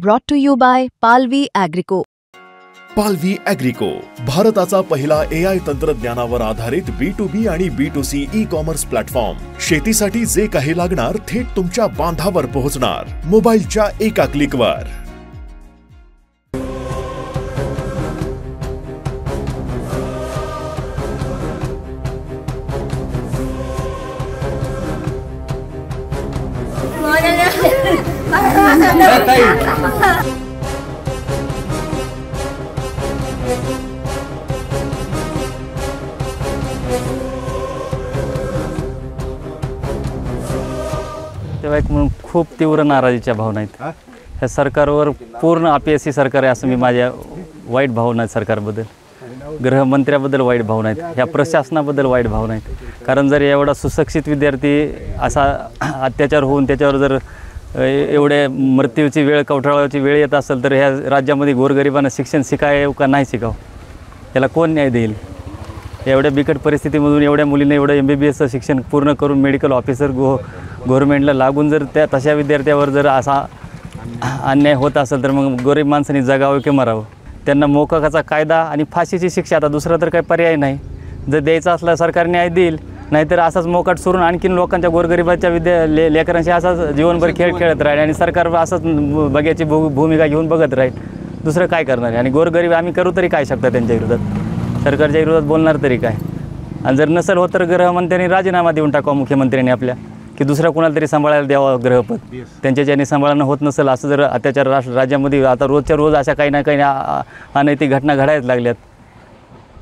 Brought to you by Palvi Agrico. पालवी ॲग्रिको, भारताचा पहिला AI तंत्रज्ञानावर आधारित B2B आणि B2C ई-कॉमर्स प्लॅटफॉर्म. शेतीसाठी जे काही लागणार थेट तुमच्या बांधावर पोहोचणार, मोबाईलच्या एका क्लिकवर. तेव्हा एक म्हणून खूप तीव्र नाराजीच्या भावना आहेत. ह्या सरकारवर पूर्ण अपयशी सरकार आहे असं मी माझ्या वाईट भावना आहेत सरकारबद्दल. गृहमंत्र्याबद्दल वाईट भावना आहेत, ह्या प्रशासनाबद्दल वाईट भावना आहेत. कारण जर एवढा सुशिक्षित विद्यार्थी असा अत्याचार होऊन त्याच्यावर जर एवढ्या मृत्यूची वेळ, कवटाळाची वेळ येत असेल तर ह्या राज्यामध्ये गोरगरिबांना शिक्षण शिकावं का नाही शिकावं, याला कोण न्याय देईल? एवढ्या बिकट परिस्थितीमधून एवढ्या मुलींना एवढं MBBS शिक्षण पूर्ण करून मेडिकल ऑफिसर गव्हर्नमेंटला लागून जर त्या तशा विद्यार्थ्यावर जर असा अन्याय होत असेल तर मग गरीब माणसांनी जगावं की मरावं? त्यांना मोकाचा कायदा आणि फाशीची शिक्षा, आता दुसरा तर काही पर्याय नाही. जर द्यायचा असला सरकार न्याय देईल, नाहीतर असाच मोकाट सोडून आणखीन लोकांच्या गोरगरिबाच्या लेकरांशी असाच जीवनभर खेळ खेळत राहील आणि सरकार असंच बघ्याची भूमिका घेऊन बघत राहील. दुसरं काय करणार आहे? आणि गोरगरीब आम्ही करू तरी काय शकता त्यांच्या विरोधात? सरकारच्या विरोधात बोलणार तरी काय? आणि जर नसेल होत तर गृहमंत्र्यांनी राजीनामा देऊन टाकावा मुख्यमंत्र्यांनी आपल्या, की दुसऱ्या कोणाला तरी सांभाळायला द्यावं ग्रहपद. त्यांच्या ज्याने सांभाळणं होत नसेल असं जर अत्याचार राज्यामध्ये आता रोजच्या रोज अशा काही ना काही अनैतिक घटना घडायला लागल्यात,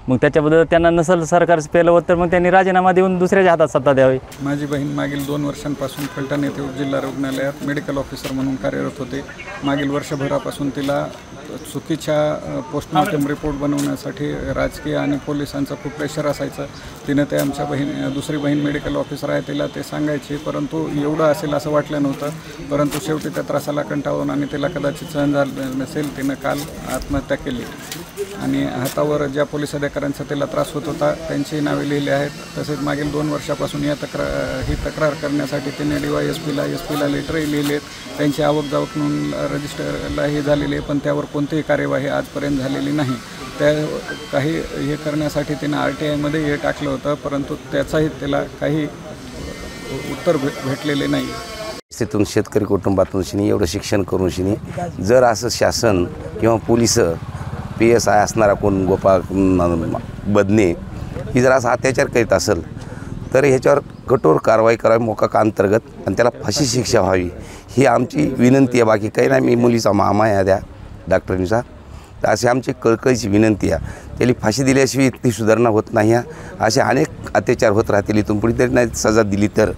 मग त्याच्याबद्दल त्यांना नसेल सरकार पेलं होत तर मग त्यांनी राजीनामा देऊन दुसऱ्याच्या हातात सत्ता द्यावी. माझी बहीण मागील 2 वर्षांपासून फलटण येथे जिल्हा रुग्णालयात मेडिकल ऑफिसर म्हणून कार्यरत होते. मागील वर्षभरापासून तिला चुकीच्या पोस्टमॉर्टम रिपोर्ट बनवण्यासाठी राजकीय आणि पोलिसांचं खूप प्रेशर असायचं. तिनं ते आमच्या दुसरी बहीण मेडिकल ऑफिसर आहे, तिला ते सांगायची, परंतु एवढं असेल असं वाटलं नव्हतं. परंतु शेवटी त्या त्रासाला कंटाळून आणि तिला कदाचित सहन झालं नसेल, तिनं काल आत्महत्या केली. आणि हातावर ज्या पोलीस अधिकाऱ्यांचा तिला त्रास होत होता त्यांची नावे लिहिली आहेत. तसेच मागील 2 वर्षापासून ही तक्रार करण्यासाठी तिने DYSPला लेटरही लिहिले आहेत. त्यांची आवक जावक म्हणून रजिस्टरलाही झालेली आहे, पण त्यावर कोणतीही कार्यवाही आजपर्यंत झालेली नाही. त्या काही हे करण्यासाठी तिनं RTIमध्ये हे टाकलं होतं, परंतु त्याचाही तिला काही उत्तर भेटलेले नाही. तिथून शेतकरी कुटुंबातून शिनी एवढं शिक्षण करून शिनी जर असं शासन किंवा पोलिस PSI असणारा कोण गोपाळ बदने ही जर असा अत्याचार करीत असेल तर ह्याच्यावर कठोर कारवाई करावी मोका अंतर्गत आणि त्याला फाशी शिक्षा व्हावी ही आमची विनंती आहे. बाकी काही नाही. मी मुलीचा मामा आहे त्या डॉक्टरांचा, तर अशी आमची कळकळीची विनंती आहे. त्याला फाशी दिल्याशिवाय इतकी सुधारणा होत नाही. असे अनेक अत्याचार होत राहतील इथून पुढे, तरी नाही सजा दिली तर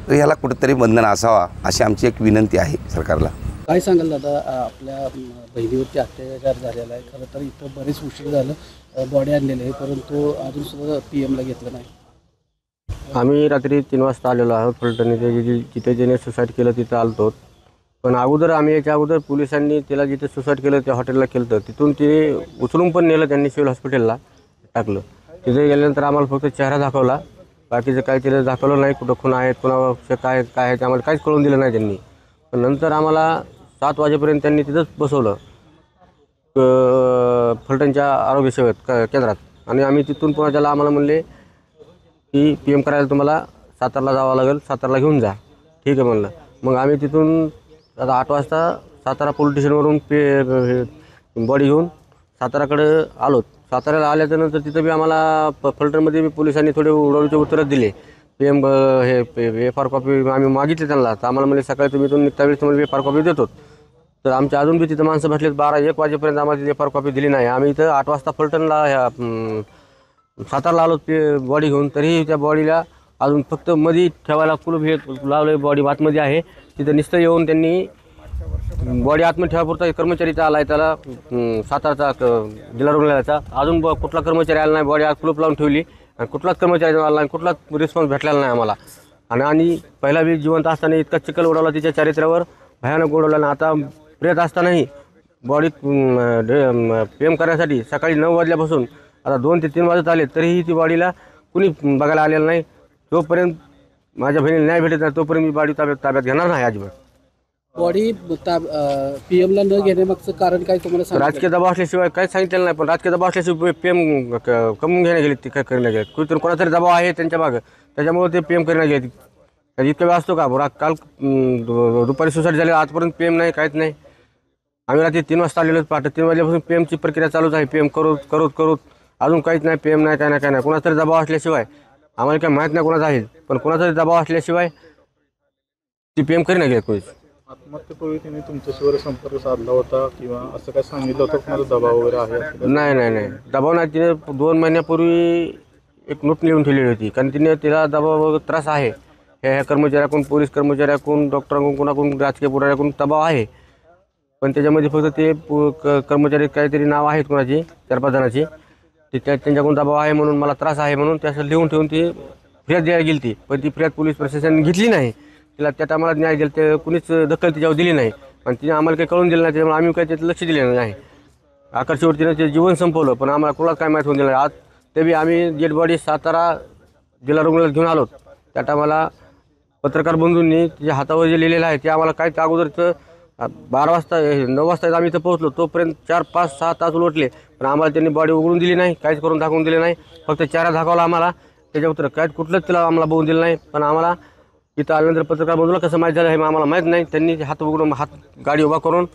ह्याला कुठंतरी बंधन असावा अशी आमची एक विनंती आहे सरकारला. काय सांगाल दादा, आपल्या बहिणीवरती अत्याचार झालेला आहे. खरं तर इथं बरेच उशीर झालं, बॉडी आणलेली आहे, परंतु अजूनसुद्धा PMला घेतलं नाही. आम्ही रात्री 3 वाजता आलेलो आहोत फलटण इथे. जिथे ज्याने सुसाईड केलं तिथं आलतो, पण अगोदर आम्ही याच्या अगोदर पोलिसांनी त्याला जिथे सुसाईड केलं त्या हॉटेलला केलं तर तिथून ते उचलून पण नेलं, त्यांनी सिव्हिल हॉस्पिटलला टाकलं. तिथे गेल्यानंतर आम्हाला फक्त चेहरा दाखवला, बाकीचं काही तिला दाखवलं नाही. कुठं खून आहेत, कुणावर काय आहे ते आम्हाला काहीच कळून दिलं नाही त्यांनी. पण नंतर आम्हाला 7 वाजेपर्यंत त्यांनी तिथंच बसवलं फलटणच्या आरोग्य सेवेत केंद्रात. आणि आम्ही तिथून पुन्हा त्याला आम्हाला म्हणले की PM करायला तुम्हाला सातारला जावं लागेल, सातारला घेऊन जा. ठीक आहे म्हणलं. मग आम्ही तिथून आता 8 वाजता सातारा पोलीस स्टेशनवरून बॉडी घेऊन साताराकडे आलो. साताऱ्याला आल्याच्यानंतर तिथं बी आम्हाला फलटणमध्ये बी पोलिसांनी थोडे उडवडीचे उत्तरच दिले. PM हे FR कॉपी आम्ही मागितले त्यांना, तर आम्हाला म्हणजे सकाळी तुम्ही इथून निघता वेळेस तुम्हाला FR कॉपी देतो. तर आमच्या अजून बी तिथं माणसं भेटलेत 12-1 वाजेपर्यंत आम्हाला तिथे FR कॉपी दिली नाही. आम्ही इथं 8 वाजता फलटणला सातारला आलो बॉडी घेऊन, तरीही त्या बॉडीला अजून फक्त मध्ये ठेवायला कुलूप हे लावलं. बॉडी आतमध्ये आहे, तिथं नुसतं येऊन त्यांनी बॉडी आतमध्ये ठेवापुरता कर्मचारीचा आला आहे, त्याला सातारचा जिल्हा रुग्णालयाचा अजून कुठला कर्मचारी आला नाही. बॉडी आत कुलूप लावून ठेवली आणि कुठलाच कर्मचारी आला नाही, कुठलाच रिस्पॉन्स भेटलेला नाही आम्हाला. आणि पहिला बी जिवंत असताना इतका चिखल उडवला तिच्या चारित्र्यावर, भयानक उडवला. आणि आता प्रेत असतानाही बॉडी PM करण्यासाठी सकाळी 9 वाजल्यापासून आता 2 ते 3 वाजत आले, तरीही ती बॉडीला कुणी बघायला आलेलं नाही. जोपर्यंत माझ्या बहिणीला न्याय भेटत नाही तोपर्यंत मी बॉडी ताब्यात घेणार नाही अजिबात. बॉडी PM ला न घेण्यामागचं कारण काय तुम्हाला सांगितलं? राजकीय दबाव असल्याशिवाय काहीच सांगितलेलं नाही, पण राजकीय दबाव असल्याशिवाय PM कमवून घेण्या गेले ते काय करण्या गेले. कुठून कोणातरी दबाव आहे त्यांच्या मागं, त्याच्यामुळे ते PM करण्या गेले. इतका वेळ असतो का? काल दुपारी सुसाईड झाली, आजपर्यंत PM नाही, काहीच नाही. आम्ही रात्री 3 वाजता आलेलो, पहाटे 3 वाजल्यापासून PMची प्रक्रिया चालूच आहे. PM करूत अजून काहीच नाही. PM नाही, काय नाही. कोणाचा तरी दबाव असल्याशिवाय आम्हाला काय माहीत नाही कोणाचा आहे, पण कोणाचा तरी दबाव असल्याशिवाय ती PM करण्या गेले. कोणीच आत्महत्येपूर्वी तिने तुमच्याशीवर संपर्क साधला होता किंवा असं काय सांगितलं होतं कोणाचा दबाव वगैरे आहे? नाही दबाव नाही. तिने 2 महिन्यापूर्वी एक नोट लिहून ठेवलेली होती, कारण तिला दबाव त्रास आहे. ह्या कर्मचाऱ्याकडून, पोलीस कर्मचाऱ्याकडून, डॉक्टरांकडून, कोणाकडून, राजकीय पुढाऱ्याकडून दबाव आहे. पण त्याच्यामध्ये फक्त ते कर्मचारी काहीतरी नाव आहेत कोणाची, 4-5 जणांची, ते त्यांच्याकडून दबाव आहे म्हणून मला त्रास आहे म्हणून त्याचं लिहून ठेवून ती फिर्याद द्यायला गेली ती. पण ती फिर्याद पोलीस प्रशासनाने घेतली नाही. तिला त्या टायमाला न्याय दिला, ते कुणीच दखल तिच्यावर दिली नाही. पण तिने आम्हाला काही कळून दिलं नाही, त्यामुळे आम्ही काही त्याचं लक्ष दिलं नाही. आकर्षीवरतीनं ते जीवन संपवलं, पण आम्हाला कोणाला काय माहीत होऊन दिलं नाही. आज ते बी आम्ही डेड बॉडी सातारा जिल्हा रुग्णालयात घेऊन आलो. त्या टायमाला पत्रकार बंधूंनी तिच्या हातावर जे लिहिलेलं आहे ते आम्हाला काय, त्या अगोदरचं 9 वाजता आम्ही इथं पोहोचलो, तोपर्यंत 4-5-6 तास उलटले, पण आम्हाला त्यांनी बॉडी उघडून दिली नाही, काहीच करून दाखवून दिले नाही. फक्त चेहरा दाखवला आम्हाला, त्याच्यावर काहीच कुठलंच तिला आम्हाला बघून दिलं नाही. पण आम्हाला इथं आल्यानंतर पत्रकार बंधूला कसं माहीत झालं हे आम्हाला माहीत नाही. त्यांनी हात उघडून गाडी उभा करून,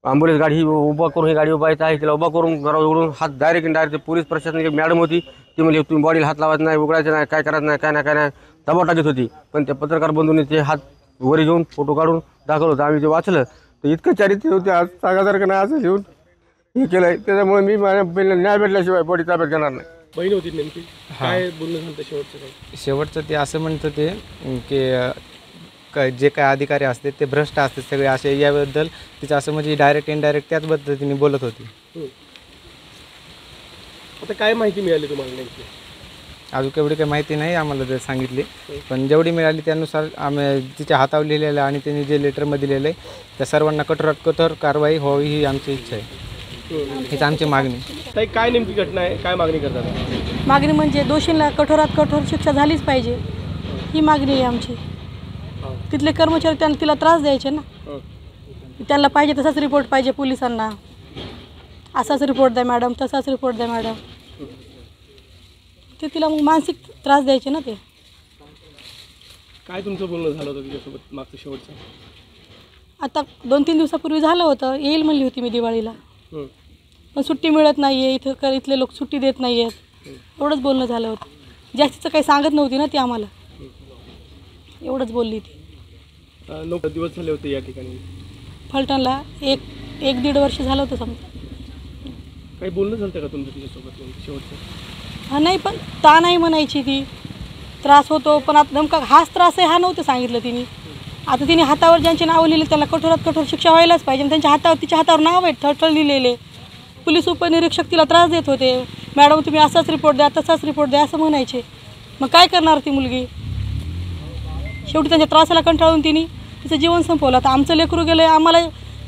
ॲम्ब्युलन्स गाडी उभा करून, ही गाडी उभा येत आहे, तिला उभा करून घरावर उघडून हात डायरेक्ट पोलीस प्रशासनाची मॅडम होती, ती म्हणजे तुम्ही बॉडीला हात लावायचं नाही, उघडायचं नाही, काय करायचं नाही, काय नाही दबाव टाकत होती. पण त्या पत्रकार बंधूंनी ते हात वर घेऊन फोटो काढून दाखवलं होतं. आम्ही ते वाचलं तर इतकं चारित्र्य होते, आज सांगासारखं नाही असं लिहून हे केलं आहे. त्याच्यामुळे मी माझ्या न्याय भेटल्याशिवाय बॉडी ताब्यात घेणार नाही. बहीण होती नेमकी, काय बोलणं झालं शेवटचं? काय शेवटचं ते असं म्हणत होते की जे काय अधिकारी असते ते भ्रष्ट असते सगळे असे, याबद्दल तिचं असं म्हणजे डायरेक्ट इनडायरेक्ट त्याच पद्धतीने बोलत होती. आता काय माहिती मिळाली तुम्हाला नेमकी? अजून एवढी काही माहिती नाही आम्हाला ते सांगितली, पण जेवढी मिळाली त्यानुसार आम्ही तिच्या हातावर लिहिलेलं आणि त्यांनी जे लेटरमध्ये लिहिलं आहे त्या सर्वांना कठोरात कठोर कारवाई व्हावी ही आमची इच्छा आहे. हीच आमची मागणी. ताई, काय नेमकी घटना आहे, काय मागणी करतात? मागणी म्हणजे दोषींना कठोरात कठोर शिक्षा झालीच पाहिजे, ही मागणी आहे आमची. तिथले कर्मचारी तिला त्रास द्यायचे ना, त्यांना पाहिजे तसाच रिपोर्ट पाहिजे पोलिसांना. असाच रिपोर्ट द्या मॅडम, तसाच रिपोर्ट द्या मॅडम. ते तिला मग मानसिक त्रास द्यायचे ना. ते काय तुमचं बोलणं झालं होतं तिच्यासोबत मागचं शेवटचं? आता 2-3 दिवसापूर्वी झालं होतं, येईल म्हणली होती मी दिवाळीला, पण सुट्टी मिळत नाही आहे, इथले लोक सुट्टी देत नाही आहेत, एवढंच बोलणं झालं होतं. जास्तीचं काही सांगत नव्हती ना ती आम्हाला, एवढंच बोलली ती. 9 दिवस झाले होते या ठिकाणी फलटणला, 1-1.5 वर्ष झालं होतं समजा. काही बोलणं झालं का तुमचं तिच्यासोबत शेवटचं? नाही, पण ता नाही म्हणायची ती, त्रास होतो, पण आता नेमका हाच त्रास आहे हा नव्हतं सांगितलं तिने. आता तिने हातावर ज्यांचे नावं लिहिले त्याला कठोरात कठोर शिक्षा व्हायलाच पाहिजे. त्यांच्या हातावर, तिच्या हातावर नाव आहेत थळथळ लिहिलेले. पोलीस उपनिरीक्षक तिला त्रास देत होते, मॅडम तुम्ही असाच रिपोर्ट द्या, तसाच रिपोर्ट द्या असं म्हणायचे. मग काय करणार ती मुलगी? शेवटी त्यांच्या त्रासाला कंटाळून तिने तिचं जीवन संपवलं. आता आमचं लेकरू गेलं, आम्हाला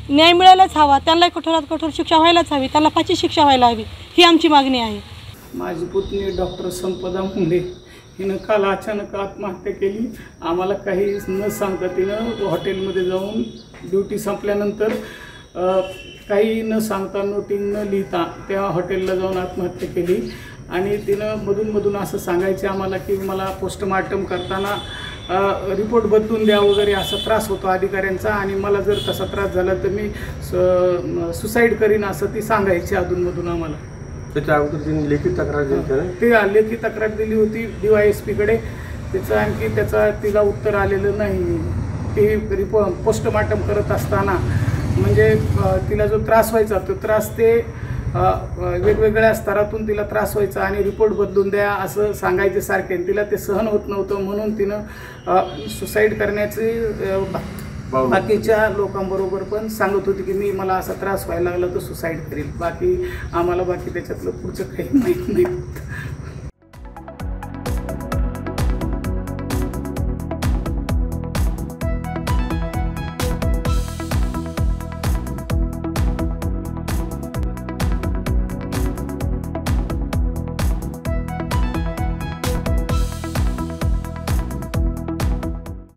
न्याय मिळायलाच हवा, त्यांनाही कठोरात कठोर शिक्षा व्हायलाच हवी, त्यांना फाशी शिक्षा व्हायला हवी, ही आमची मागणी आहे. माझी पुतणी डॉक्टर संपदा मुंडे हिनं काल अचानक आत्महत्या केली. आम्हाला काही न सांगता तिनं हॉटेलमध्ये जाऊन ड्युटी संपल्यानंतर काही न सांगता, नोटिंग न लिहिता त्या हॉटेलला जाऊन आत्महत्या केली. आणि तिनं मधून असं सांगायचे आम्हाला की मला पोस्टमार्टम करताना रिपोर्ट बदलून द्या वगैरे, असा त्रास होतो अधिकाऱ्यांचा, आणि मला जर तसा त्रास झाला तर मी सुसाईड करीन असं ती सांगायची अधूनमधून आम्हाला. त्याच्या अगोदर तिने लेखी तक्रार दिली, ते लेखी तक्रार दिली होती DYSPकडे. त्याचं आणखी तिला उत्तर आलेलं नाही. ती पोस्टमार्टम करत असताना म्हणजे तिला जो त्रास व्हायचा तो त्रास ते वेगवेगळ्या स्तरातून तिला त्रास व्हायचा आणि रिपोर्ट बदलून द्या असं सांगायचे सारखे. तिला ते सहन होत नव्हतं, म्हणून तिनं सुसाईड करण्याची बाकीच्या लोकांबरोबर पण सांगत होती की मला असा त्रास व्हायला लागला तर सुसाईड करेल. बाकी आम्हाला त्याच्यातलं पुढचं काही माहीत नाही.